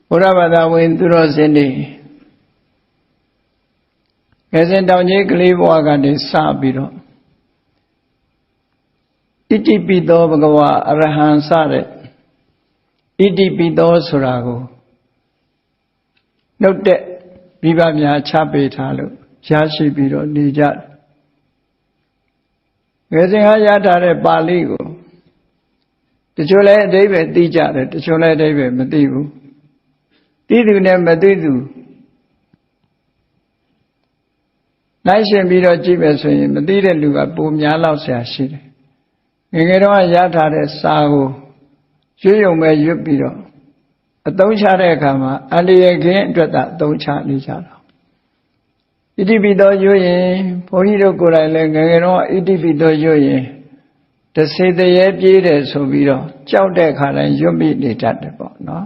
ဘုရားဘာသာဝင်သူတော်စင်တွေငယ်စဉ်တောင်ကြီးကလေးဘဝကနေစပြီးတော့ဣတိပိသောဘဂဝါအရဟံစတဲ့ဣတိပိသောဆိုတာကိုနှုတ်တဲ့မိဘများချပေးထားလို့ရရှိပြီးတော့နေကြငယ်စဉ်ကရထားတဲ့ပါဠိကိုတချို့လည်းအဓိပ္ပာယ်သိကြတယ်တချို့လည်းအဓိပ္ပာယ်မသိဘူးသိသူနဲ့မသိသူနိုင်ရှင်ပြီးတော့ကြည့်မယ်ဆိုရင်မသိတဲ့လူကပိုများလောက်ဆရာရှိတယ်ငယ်ငယ်တော့ရထားတဲ့စာကိုရွတ်ယုံပဲရွတ်ပြီးတော့အသုံးချတဲ့အခါမှာအန္တရာယ်ခင်းအတွက်သာအသုံးချနေကြတာဣတိပိသောရွတ်ရင်ဘုန်းကြီးတို့ကိုယ်တိုင်လည်းငယ်ငယ်တော့ဣတိပိသောရွတ်ရင်တစေတရေပြေးတယ်ဆိုပြီးတော့ကြောက်တဲ့အခါတိုင်းရွတ်မိနေတတ်တယ်ပေါ့နော်